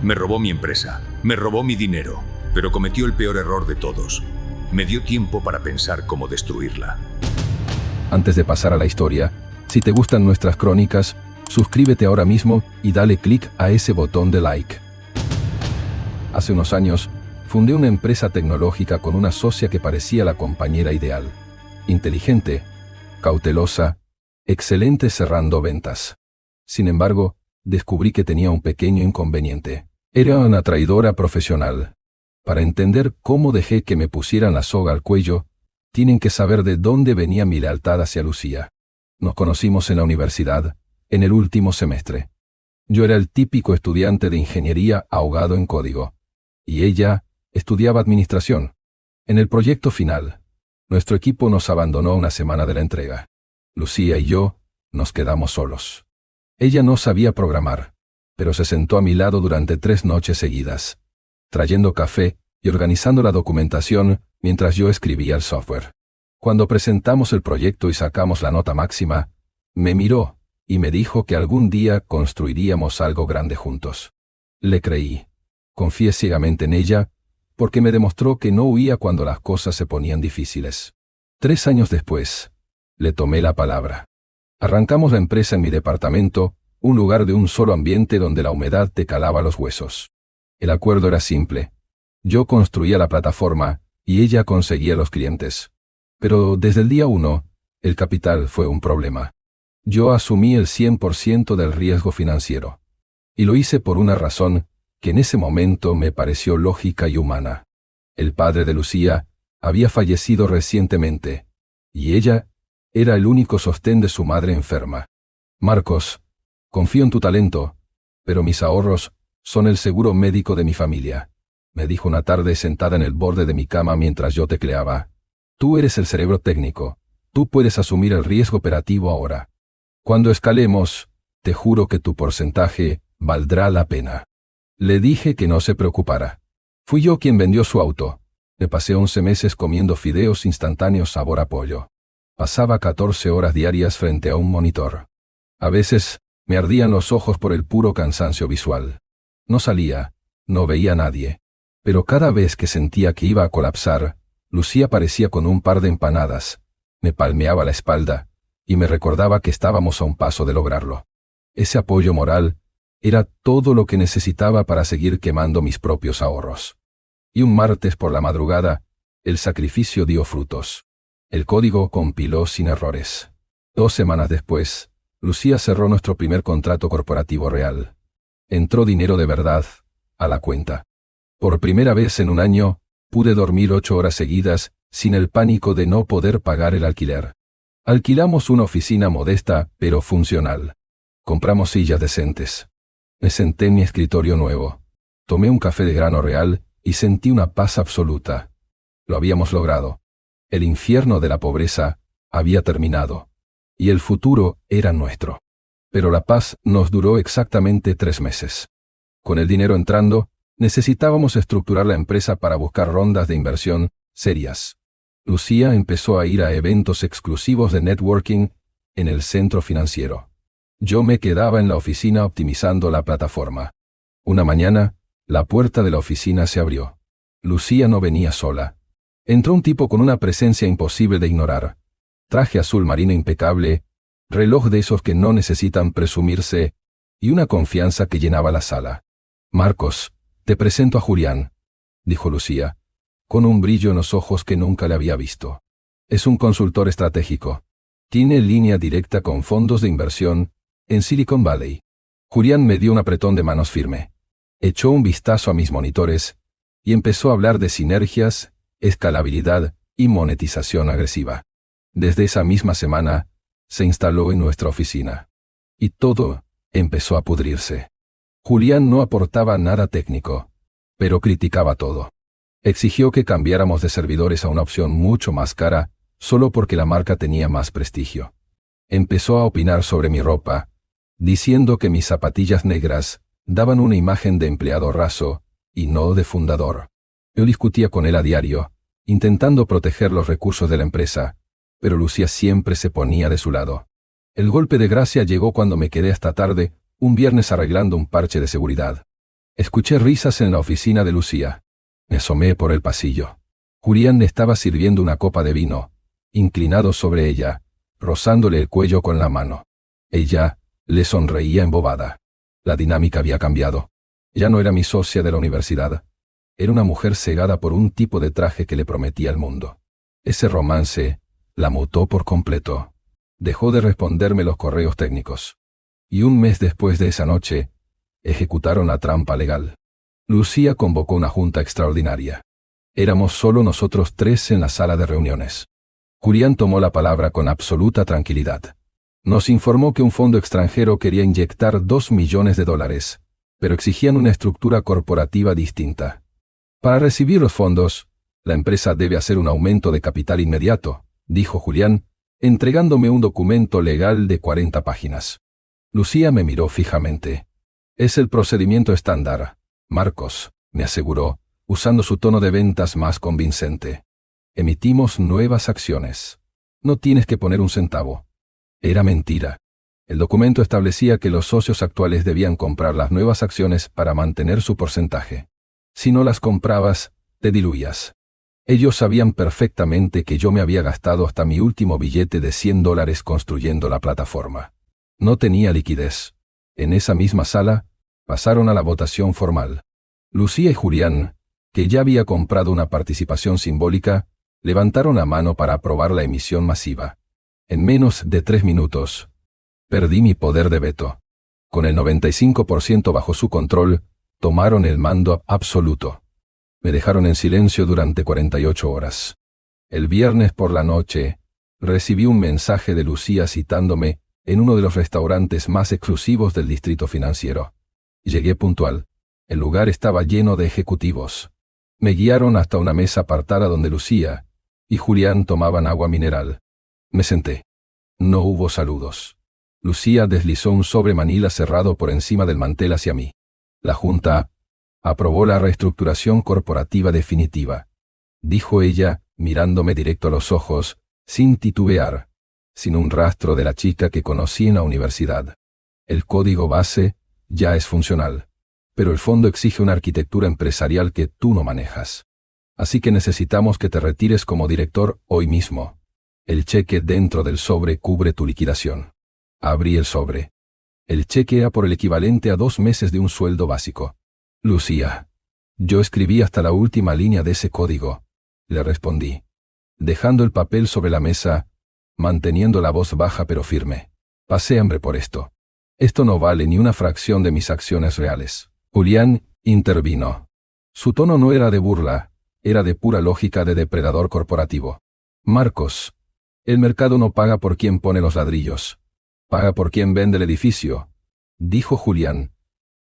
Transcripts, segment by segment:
Me robó mi empresa, me robó mi dinero, pero cometió el peor error de todos. Me dio tiempo para pensar cómo destruirla. Antes de pasar a la historia, si te gustan nuestras crónicas, suscríbete ahora mismo y dale clic a ese botón de like. Hace unos años, fundé una empresa tecnológica con una socia que parecía la compañera ideal. Inteligente, cautelosa, excelente cerrando ventas. Sin embargo, descubrí que tenía un pequeño inconveniente. Era una traidora profesional. Para entender cómo dejé que me pusieran la soga al cuello, tienen que saber de dónde venía mi lealtad hacia Lucía. Nos conocimos en la universidad, en el último semestre. Yo era el típico estudiante de ingeniería ahogado en código. Y ella estudiaba administración. En el proyecto final, nuestro equipo nos abandonó una semana de la entrega. Lucía y yo nos quedamos solos. Ella no sabía programar, pero se sentó a mi lado durante 3 noches seguidas, trayendo café y organizando la documentación mientras yo escribía el software. Cuando presentamos el proyecto y sacamos la nota máxima, me miró y me dijo que algún día construiríamos algo grande juntos. Le creí. Confié ciegamente en ella, porque me demostró que no huía cuando las cosas se ponían difíciles. 3 años después, le tomé la palabra. Arrancamos la empresa en mi departamento, un lugar de un solo ambiente donde la humedad te calaba los huesos. El acuerdo era simple. Yo construía la plataforma y ella conseguía los clientes. Pero desde el día 1, el capital fue un problema. Yo asumí el 100% del riesgo financiero. Y lo hice por una razón que en ese momento me pareció lógica y humana. El padre de Lucía había fallecido recientemente, y ella era el único sostén de su madre enferma. Marcos, confío en tu talento, pero mis ahorros son el seguro médico de mi familia, me dijo una tarde sentada en el borde de mi cama mientras yo tecleaba. Tú eres el cerebro técnico, tú puedes asumir el riesgo operativo ahora. Cuando escalemos, te juro que tu porcentaje valdrá la pena. Le dije que no se preocupara. Fui yo quien vendió su auto. Me pasé 11 meses comiendo fideos instantáneos sabor a pollo. Pasaba 14 horas diarias frente a un monitor. A veces, me ardían los ojos por el puro cansancio visual. No salía, no veía a nadie. Pero cada vez que sentía que iba a colapsar, Lucía aparecía con un par de empanadas, me palmeaba la espalda, y me recordaba que estábamos a un paso de lograrlo. Ese apoyo moral era todo lo que necesitaba para seguir quemando mis propios ahorros. Y un martes por la madrugada, el sacrificio dio frutos. El código compiló sin errores. 2 semanas después, Lucía cerró nuestro primer contrato corporativo real. Entró dinero de verdad a la cuenta. Por primera vez en un año, pude dormir 8 horas seguidas sin el pánico de no poder pagar el alquiler. Alquilamos una oficina modesta pero funcional. Compramos sillas decentes. Me senté en mi escritorio nuevo. Tomé un café de grano real y sentí una paz absoluta. Lo habíamos logrado. El infierno de la pobreza había terminado. Y el futuro era nuestro. Pero la paz nos duró exactamente 3 meses. Con el dinero entrando, necesitábamos estructurar la empresa para buscar rondas de inversión serias. Lucía empezó a ir a eventos exclusivos de networking en el centro financiero. Yo me quedaba en la oficina optimizando la plataforma. Una mañana, la puerta de la oficina se abrió. Lucía no venía sola. Entró un tipo con una presencia imposible de ignorar. Traje azul marino impecable, reloj de esos que no necesitan presumirse, y una confianza que llenaba la sala. Marcos, te presento a Julián, dijo Lucía, con un brillo en los ojos que nunca le había visto. Es un consultor estratégico. Tiene línea directa con fondos de inversión en Silicon Valley. Julián me dio un apretón de manos firme. Echó un vistazo a mis monitores y empezó a hablar de sinergias, escalabilidad y monetización agresiva. Desde esa misma semana, se instaló en nuestra oficina. Y todo empezó a pudrirse. Julián no aportaba nada técnico, pero criticaba todo. Exigió que cambiáramos de servidores a una opción mucho más cara, solo porque la marca tenía más prestigio. Empezó a opinar sobre mi ropa, diciendo que mis zapatillas negras daban una imagen de empleado raso y no de fundador. Yo discutía con él a diario, intentando proteger los recursos de la empresa, pero Lucía siempre se ponía de su lado. El golpe de gracia llegó cuando me quedé hasta tarde, un viernes arreglando un parche de seguridad. Escuché risas en la oficina de Lucía. Me asomé por el pasillo. Julián le estaba sirviendo una copa de vino, inclinado sobre ella, rozándole el cuello con la mano. Ella le sonreía embobada. La dinámica había cambiado. Ya no era mi socia de la universidad. Era una mujer cegada por un tipo de traje que le prometía el mundo. Ese romance la mutó por completo. Dejó de responderme los correos técnicos. Y un mes después de esa noche, ejecutaron la trampa legal. Lucía convocó una junta extraordinaria. Éramos solo nosotros tres en la sala de reuniones. Julián tomó la palabra con absoluta tranquilidad. Nos informó que un fondo extranjero quería inyectar $2 millones, pero exigían una estructura corporativa distinta. Para recibir los fondos, la empresa debe hacer un aumento de capital inmediato, dijo Julián, entregándome un documento legal de 40 páginas. Lucía me miró fijamente. Es el procedimiento estándar, Marcos, me aseguró, usando su tono de ventas más convincente. Emitimos nuevas acciones. No tienes que poner un centavo. Era mentira. El documento establecía que los socios actuales debían comprar las nuevas acciones para mantener su porcentaje. Si no las comprabas, te diluías. Ellos sabían perfectamente que yo me había gastado hasta mi último billete de $100 construyendo la plataforma. No tenía liquidez. En esa misma sala, pasaron a la votación formal. Lucía y Julián, que ya había comprado una participación simbólica, levantaron la mano para aprobar la emisión masiva. En menos de 3 minutos, perdí mi poder de veto. Con el 95% bajo su control, tomaron el mando absoluto. Me dejaron en silencio durante 48 horas. El viernes por la noche, recibí un mensaje de Lucía citándome en uno de los restaurantes más exclusivos del distrito financiero. Llegué puntual. El lugar estaba lleno de ejecutivos. Me guiaron hasta una mesa apartada donde Lucía y Julián tomaban agua mineral. Me senté. No hubo saludos. Lucía deslizó un sobre manila cerrado por encima del mantel hacia mí. La Junta aprobó la reestructuración corporativa definitiva, dijo ella, mirándome directo a los ojos, sin titubear, sin un rastro de la chica que conocí en la universidad. El código base ya es funcional, pero el fondo exige una arquitectura empresarial que tú no manejas. Así que necesitamos que te retires como director hoy mismo. El cheque dentro del sobre cubre tu liquidación. Abrí el sobre. El cheque era por el equivalente a 2 meses de un sueldo básico. Lucía, yo escribí hasta la última línea de ese código, le respondí, dejando el papel sobre la mesa, manteniendo la voz baja pero firme. Pasé hambre por esto. Esto no vale ni una fracción de mis acciones reales. Julián intervino. Su tono no era de burla, era de pura lógica de depredador corporativo. Marcos, el mercado no paga por quien pone los ladrillos. Paga por quien vende el edificio, dijo Julián,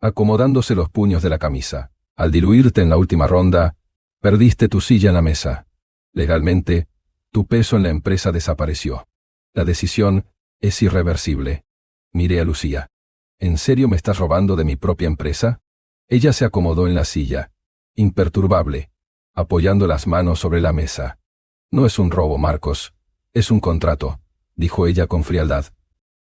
acomodándose los puños de la camisa. Al diluirte en la última ronda, perdiste tu silla en la mesa. Legalmente, tu peso en la empresa desapareció. La decisión es irreversible. Miré a Lucía. ¿En serio me estás robando de mi propia empresa? Ella se acomodó en la silla, imperturbable, apoyando las manos sobre la mesa. No es un robo, Marcos. Es un contrato, dijo ella con frialdad.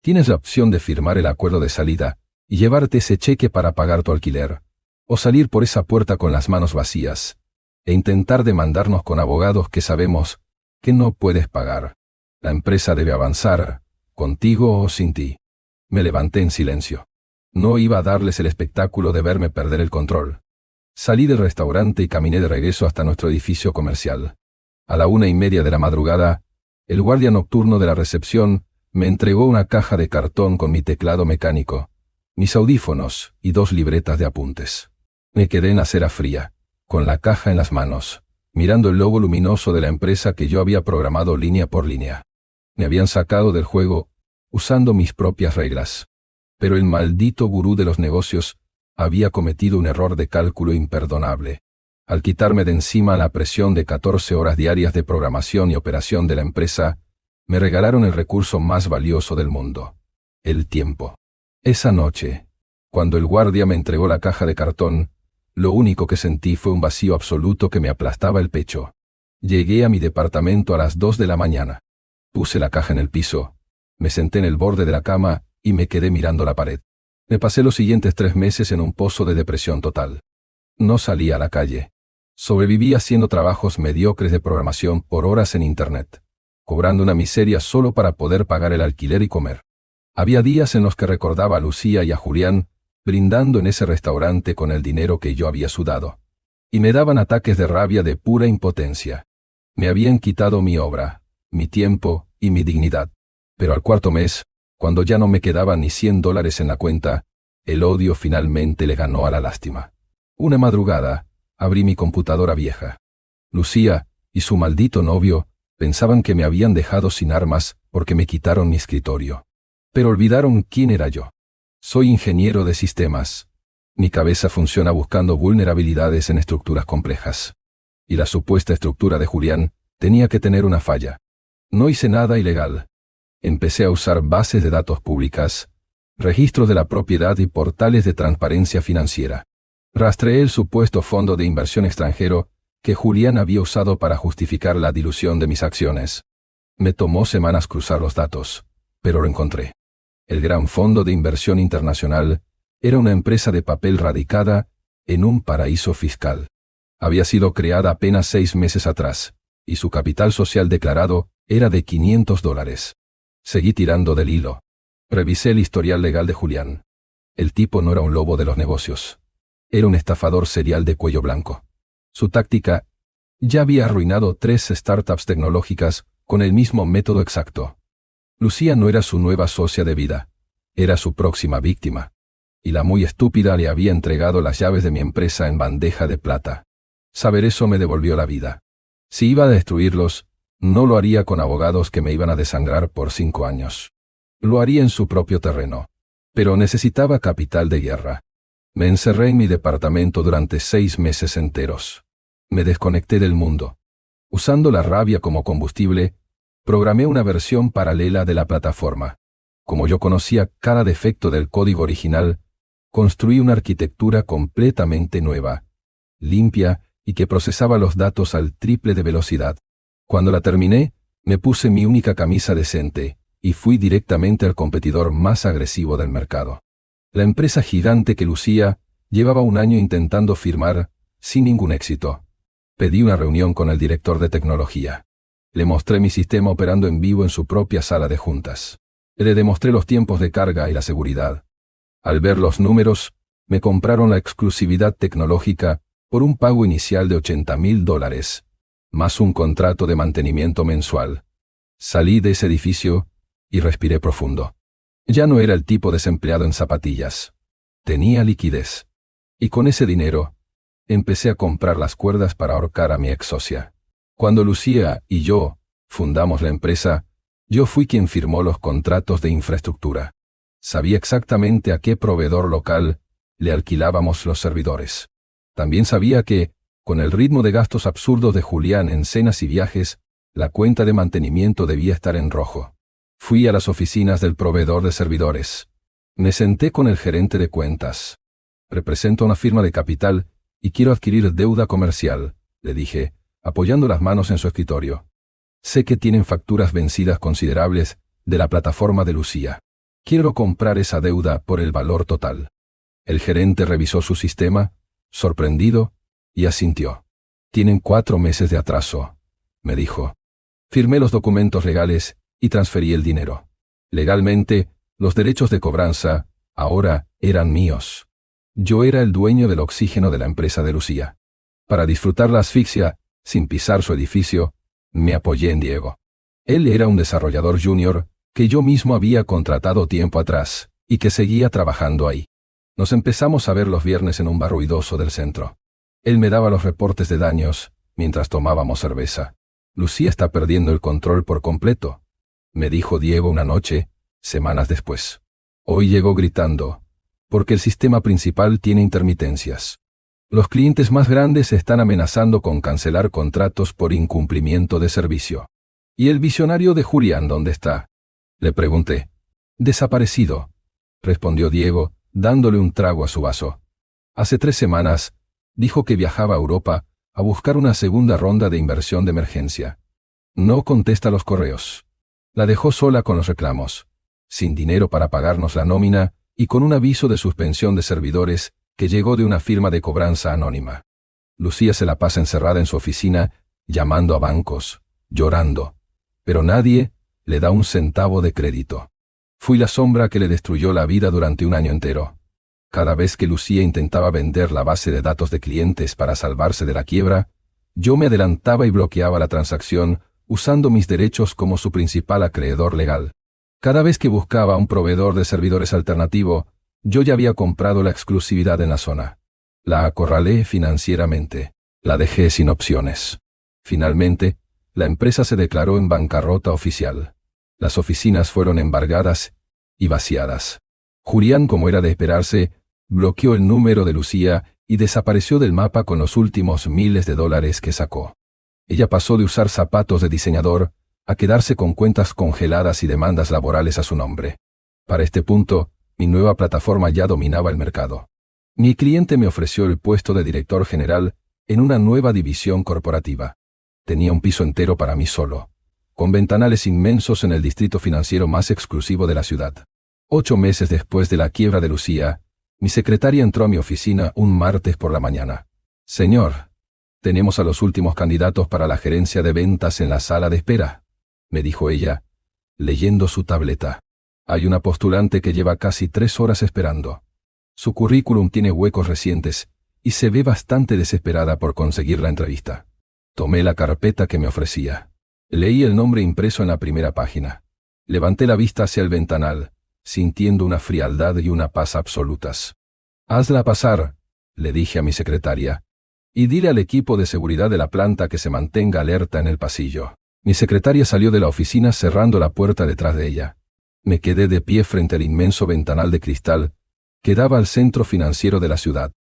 Tienes la opción de firmar el acuerdo de salida y llevarte ese cheque para pagar tu alquiler, o salir por esa puerta con las manos vacías, e intentar demandarnos con abogados que sabemos que no puedes pagar. La empresa debe avanzar, contigo o sin ti. Me levanté en silencio. No iba a darles el espectáculo de verme perder el control. Salí del restaurante y caminé de regreso hasta nuestro edificio comercial. A la 1:30 de la madrugada, el guardia nocturno de la recepción me entregó una caja de cartón con mi teclado mecánico, mis audífonos y 2 libretas de apuntes. Me quedé en acera fría, con la caja en las manos, mirando el logo luminoso de la empresa que yo había programado línea por línea. Me habían sacado del juego, usando mis propias reglas. Pero el maldito gurú de los negocios había cometido un error de cálculo imperdonable. Al quitarme de encima la presión de 14 horas diarias de programación y operación de la empresa, me regalaron el recurso más valioso del mundo, el tiempo. Esa noche, cuando el guardia me entregó la caja de cartón, lo único que sentí fue un vacío absoluto que me aplastaba el pecho. Llegué a mi departamento a las 2 de la mañana. Puse la caja en el piso, me senté en el borde de la cama y me quedé mirando la pared. Me pasé los siguientes 3 meses en un pozo de depresión total. No salía a la calle. Sobreviví haciendo trabajos mediocres de programación por horas en Internet, cobrando una miseria solo para poder pagar el alquiler y comer. Había días en los que recordaba a Lucía y a Julián brindando en ese restaurante con el dinero que yo había sudado. Y me daban ataques de rabia de pura impotencia. Me habían quitado mi obra, mi tiempo y mi dignidad. Pero al 4.º mes, cuando ya no me quedaban ni $100 en la cuenta, el odio finalmente le ganó a la lástima. Una madrugada, abrí mi computadora vieja. Lucía y su maldito novio pensaban que me habían dejado sin armas porque me quitaron mi escritorio. Pero olvidaron quién era yo. Soy ingeniero de sistemas. Mi cabeza funciona buscando vulnerabilidades en estructuras complejas. Y la supuesta estructura de Julián tenía que tener una falla. No hice nada ilegal. Empecé a usar bases de datos públicas, registros de la propiedad y portales de transparencia financiera. Rastreé el supuesto fondo de inversión extranjero que Julián había usado para justificar la dilución de mis acciones. Me tomó semanas cruzar los datos, pero lo encontré. El Gran Fondo de Inversión Internacional era una empresa de papel radicada en un paraíso fiscal. Había sido creada apenas 6 meses atrás, y su capital social declarado era de $500. Seguí tirando del hilo. Revisé el historial legal de Julián. El tipo no era un lobo de los negocios. Era un estafador serial de cuello blanco. Su táctica ya había arruinado 3 startups tecnológicas con el mismo método exacto. Lucía no era su nueva socia de vida, era su próxima víctima. Y la muy estúpida le había entregado las llaves de mi empresa en bandeja de plata. Saber eso me devolvió la vida. Si iba a destruirlos, no lo haría con abogados que me iban a desangrar por 5 años. Lo haría en su propio terreno. Pero necesitaba capital de guerra. Me encerré en mi departamento durante 6 meses enteros. Me desconecté del mundo. Usando la rabia como combustible, programé una versión paralela de la plataforma. Como yo conocía cada defecto del código original, construí una arquitectura completamente nueva, limpia y que procesaba los datos al triple de velocidad. Cuando la terminé, me puse mi única camisa decente y fui directamente al competidor más agresivo del mercado. La empresa gigante que Lucía llevaba 1 año intentando firmar, sin ningún éxito. Pedí una reunión con el director de tecnología. Le mostré mi sistema operando en vivo en su propia sala de juntas. Le demostré los tiempos de carga y la seguridad. Al ver los números, me compraron la exclusividad tecnológica por un pago inicial de $80.000, más un contrato de mantenimiento mensual. Salí de ese edificio y respiré profundo. Ya no era el tipo desempleado en zapatillas. Tenía liquidez. Y con ese dinero, empecé a comprar las cuerdas para ahorcar a mi ex socia. Cuando Lucía y yo fundamos la empresa, yo fui quien firmó los contratos de infraestructura. Sabía exactamente a qué proveedor local le alquilábamos los servidores. También sabía que, con el ritmo de gastos absurdos de Julián en cenas y viajes, la cuenta de mantenimiento debía estar en rojo. Fui a las oficinas del proveedor de servidores. Me senté con el gerente de cuentas. Represento una firma de capital y quiero adquirir deuda comercial, le dije, apoyando las manos en su escritorio. Sé que tienen facturas vencidas considerables de la plataforma de Lucía. Quiero comprar esa deuda por el valor total. El gerente revisó su sistema, sorprendido, y asintió. Tienen 4 meses de atraso, me dijo. Firmé los documentos legales y transferí el dinero. Legalmente, los derechos de cobranza, ahora, eran míos. Yo era el dueño del oxígeno de la empresa de Lucía. Para disfrutar la asfixia, sin pisar su edificio, me apoyé en Diego. Él era un desarrollador junior que yo mismo había contratado tiempo atrás y que seguía trabajando ahí. Nos empezamos a ver los viernes en un bar ruidoso del centro. Él me daba los reportes de daños mientras tomábamos cerveza. Lucía está perdiendo el control por completo, me dijo Diego una noche, semanas después. Hoy llegó gritando, porque el sistema principal tiene intermitencias. Los clientes más grandes están amenazando con cancelar contratos por incumplimiento de servicio. ¿Y el visionario de Julián dónde está?, le pregunté. Desaparecido, respondió Diego, dándole un trago a su vaso. Hace 3 semanas, dijo que viajaba a Europa a buscar una segunda ronda de inversión de emergencia. No contesta los correos. La dejó sola con los reclamos. Sin dinero para pagarnos la nómina, y con un aviso de suspensión de servidores que llegó de una firma de cobranza anónima. Lucía se la pasa encerrada en su oficina, llamando a bancos, llorando, pero nadie le da un centavo de crédito. Fui la sombra que le destruyó la vida durante un año entero. Cada vez que Lucía intentaba vender la base de datos de clientes para salvarse de la quiebra, yo me adelantaba y bloqueaba la transacción usando mis derechos como su principal acreedor legal. Cada vez que buscaba un proveedor de servidores alternativo, yo ya había comprado la exclusividad en la zona. La acorralé financieramente. La dejé sin opciones. Finalmente, la empresa se declaró en bancarrota oficial. Las oficinas fueron embargadas y vaciadas. Julián, como era de esperarse, bloqueó el número de Lucía y desapareció del mapa con los últimos miles de dólares que sacó. Ella pasó de usar zapatos de diseñador a quedarse con cuentas congeladas y demandas laborales a su nombre. Para este punto, mi nueva plataforma ya dominaba el mercado. Mi cliente me ofreció el puesto de director general en una nueva división corporativa. Tenía un piso entero para mí solo, con ventanales inmensos en el distrito financiero más exclusivo de la ciudad. 8 meses después de la quiebra de Lucía, mi secretaria entró a mi oficina un martes por la mañana. «Señor, tenemos a los últimos candidatos para la gerencia de ventas en la sala de espera», me dijo ella, leyendo su tableta. «Hay una postulante que lleva casi 3 horas esperando. Su currículum tiene huecos recientes y se ve bastante desesperada por conseguir la entrevista». Tomé la carpeta que me ofrecía. Leí el nombre impreso en la primera página. Levanté la vista hacia el ventanal, sintiendo una frialdad y una paz absolutas. «Hazla pasar», le dije a mi secretaria, «y dile al equipo de seguridad de la planta que se mantenga alerta en el pasillo». Mi secretaria salió de la oficina cerrando la puerta detrás de ella. Me quedé de pie frente al inmenso ventanal de cristal que daba al centro financiero de la ciudad.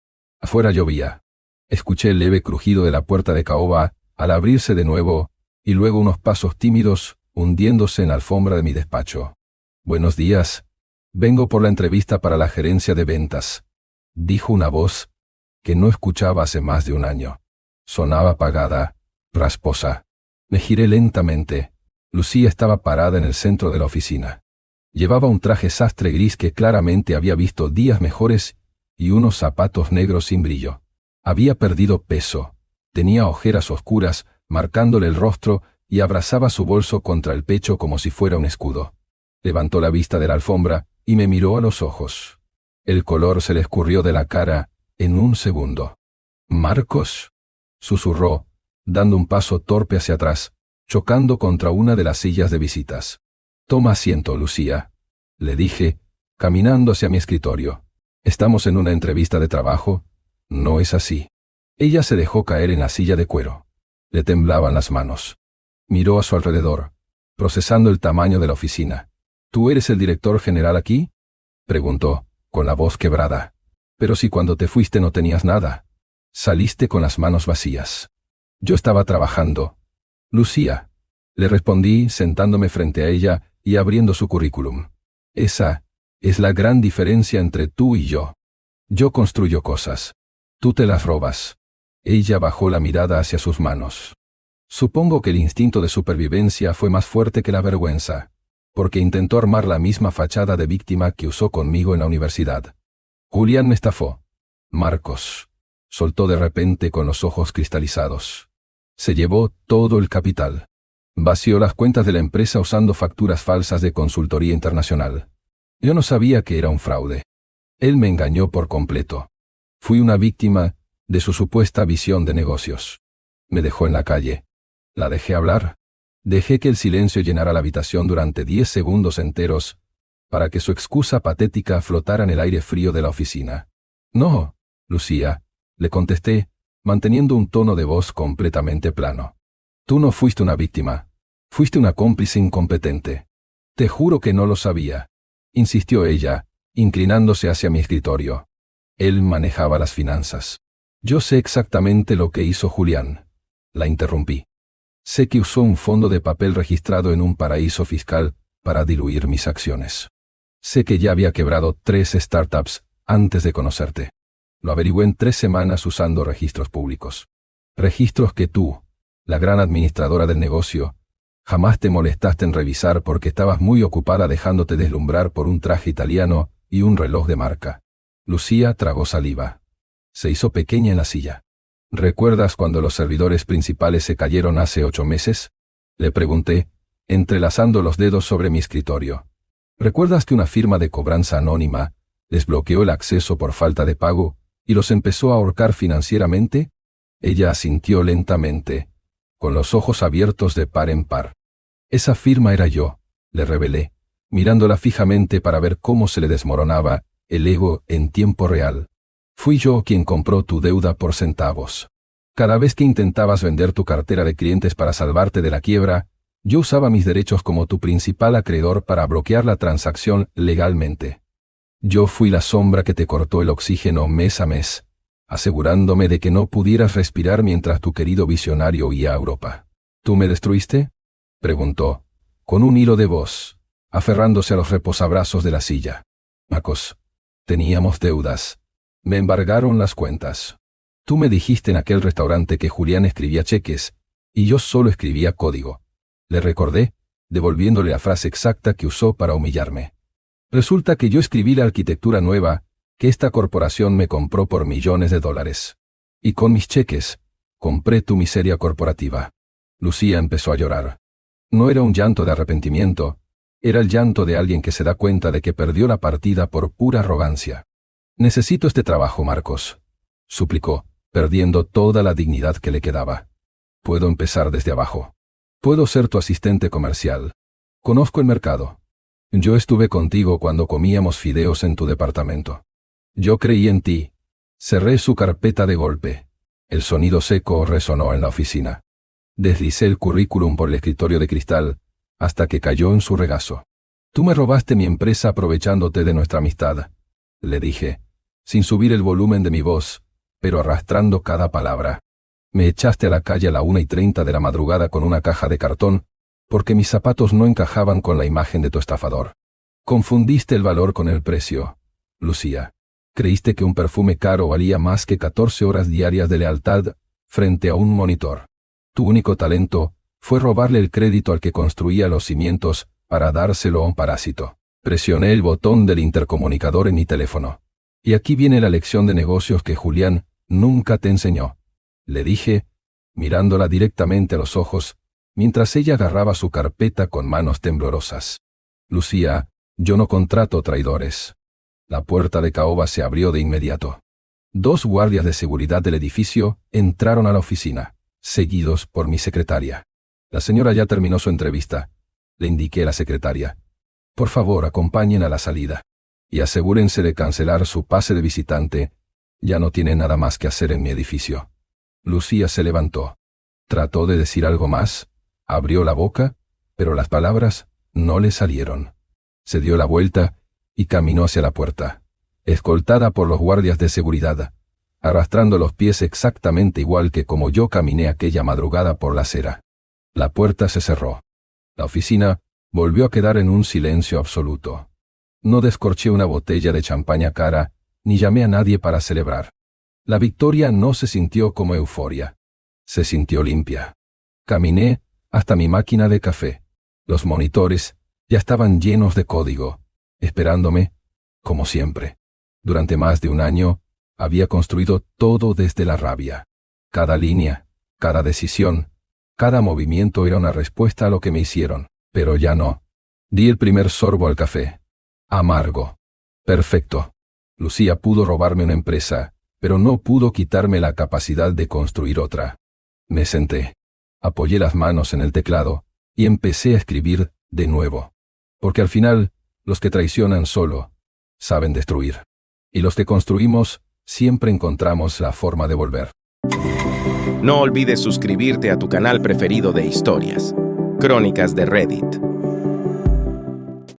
Afuera llovía. Escuché el leve crujido de la puerta de caoba al abrirse de nuevo, y luego unos pasos tímidos hundiéndose en la alfombra de mi despacho. «Buenos días. Vengo por la entrevista para la gerencia de ventas», dijo una voz que no escuchaba hace más de un año. Sonaba apagada, rasposa. Me giré lentamente. Lucía estaba parada en el centro de la oficina. Llevaba un traje sastre gris que claramente había visto días mejores y unos zapatos negros sin brillo. Había perdido peso. Tenía ojeras oscuras, marcándole el rostro, y abrazaba su bolso contra el pecho como si fuera un escudo. Levantó la vista de la alfombra y me miró a los ojos. El color se le escurrió de la cara en un segundo. «¿Marcos?», susurró, dando un paso torpe hacia atrás, chocando contra una de las sillas de visitas. «Toma asiento, Lucía», le dije, caminando hacia mi escritorio. «¿Estamos en una entrevista de trabajo? No es así». Ella se dejó caer en la silla de cuero. Le temblaban las manos. Miró a su alrededor, procesando el tamaño de la oficina. «¿Tú eres el director general aquí?», preguntó, con la voz quebrada. «Pero si cuando te fuiste no tenías nada. Saliste con las manos vacías». «Yo estaba trabajando». «Lucía», le respondí sentándome frente a ella y abriendo su currículum. «Esa es la gran diferencia entre tú y yo. Yo construyo cosas. Tú te las robas». Ella bajó la mirada hacia sus manos. Supongo que el instinto de supervivencia fue más fuerte que la vergüenza, porque intentó armar la misma fachada de víctima que usó conmigo en la universidad. «Julián me estafó. Marcos», soltó de repente con los ojos cristalizados. «Se llevó todo el capital. Vació las cuentas de la empresa usando facturas falsas de consultoría internacional. Yo no sabía que era un fraude. Él me engañó por completo. Fui una víctima de su supuesta visión de negocios. Me dejó en la calle. La dejé hablar. Dejé que el silencio llenara la habitación durante 10 segundos enteros para que su excusa patética flotara en el aire frío de la oficina. «No, Lucía», le contesté, manteniendo un tono de voz completamente plano. «Tú no fuiste una víctima. Fuiste una cómplice incompetente. Te juro que no lo sabía», insistió ella, inclinándose hacia mi escritorio. Él manejaba las finanzas. «Yo sé exactamente lo que hizo Julián», la interrumpí. «Sé que usó un fondo de papel registrado en un paraíso fiscal para diluir mis acciones. Sé que ya había quebrado 3 startups antes de conocerte. Lo averigüé en 3 semanas usando registros públicos. Registros que tú, la gran administradora del negocio, jamás te molestaste en revisar porque estabas muy ocupada dejándote deslumbrar por un traje italiano y un reloj de marca. Lucía tragó saliva. Se hizo pequeña en la silla. ¿Recuerdas cuando los servidores principales se cayeron hace 8 meses? Le pregunté, entrelazando los dedos sobre mi escritorio. ¿Recuerdas que una firma de cobranza anónima les bloqueó el acceso por falta de pago y los empezó a ahorcar financieramente? Ella asintió lentamente, con los ojos abiertos de par en par. Esa firma era yo, le revelé, mirándola fijamente para ver cómo se le desmoronaba el ego en tiempo real. Fui yo quien compró tu deuda por centavos. Cada vez que intentabas vender tu cartera de clientes para salvarte de la quiebra, yo usaba mis derechos como tu principal acreedor para bloquear la transacción legalmente. Yo fui la sombra que te cortó el oxígeno mes a mes, asegurándome de que no pudieras respirar mientras tu querido visionario huía a Europa. ¿Tú me destruiste?, preguntó, con un hilo de voz, aferrándose a los reposabrazos de la silla. Marcos, teníamos deudas. Me embargaron las cuentas. Tú me dijiste en aquel restaurante que Julián escribía cheques, y yo solo escribía código. Le recordé, devolviéndole la frase exacta que usó para humillarme. Resulta que yo escribí la arquitectura nueva que esta corporación me compró por millones de dólares. Y con mis cheques, compré tu miseria corporativa. Lucía empezó a llorar. No era un llanto de arrepentimiento, era el llanto de alguien que se da cuenta de que perdió la partida por pura arrogancia. Necesito este trabajo, Marcos, suplicó, perdiendo toda la dignidad que le quedaba. Puedo empezar desde abajo. Puedo ser tu asistente comercial. Conozco el mercado. Yo estuve contigo cuando comíamos fideos en tu departamento. Yo creí en ti. Cerré su carpeta de golpe. El sonido seco resonó en la oficina. Deslicé el currículum por el escritorio de cristal hasta que cayó en su regazo. Tú me robaste mi empresa aprovechándote de nuestra amistad, le dije, sin subir el volumen de mi voz, pero arrastrando cada palabra. Me echaste a la calle a la 1:30 de la madrugada con una caja de cartón, porque mis zapatos no encajaban con la imagen de tu estafador. Confundiste el valor con el precio, Lucía. Creíste que un perfume caro valía más que 14 horas diarias de lealtad frente a un monitor. Tu único talento fue robarle el crédito al que construía los cimientos para dárselo a un parásito. Presioné el botón del intercomunicador en mi teléfono. Y aquí viene la lección de negocios que Julián nunca te enseñó, le dije, mirándola directamente a los ojos, mientras ella agarraba su carpeta con manos temblorosas. Lucía, yo no contrato traidores. La puerta de caoba se abrió de inmediato. 2 guardias de seguridad del edificio entraron a la oficina, seguidos por mi secretaria. La señora ya terminó su entrevista, le indiqué a la secretaria. Por favor, acompañen a la salida. Y asegúrense de cancelar su pase de visitante. Ya no tiene nada más que hacer en mi edificio. Lucía se levantó. Trató de decir algo más, abrió la boca, pero las palabras no le salieron. Se dio la vuelta y caminó hacia la puerta, escoltada por los guardias de seguridad, arrastrando los pies exactamente igual que como yo caminé aquella madrugada por la acera. La puerta se cerró. La oficina volvió a quedar en un silencio absoluto. No descorché una botella de champaña cara, ni llamé a nadie para celebrar. La victoria no se sintió como euforia. Se sintió limpia. Caminé hasta mi máquina de café. Los monitores ya estaban llenos de código, esperándome, como siempre. Durante más de un año, había construido todo desde la rabia. Cada línea, cada decisión, cada movimiento era una respuesta a lo que me hicieron, pero ya no. Di el primer sorbo al café. Amargo. Perfecto. Lucía pudo robarme una empresa, pero no pudo quitarme la capacidad de construir otra. Me senté. Apoyé las manos en el teclado y empecé a escribir de nuevo. Porque al final, los que traicionan solo saben destruir. Y los que construimos siempre encontramos la forma de volver. No olvides suscribirte a tu canal preferido de historias, Crónicas de Reddit.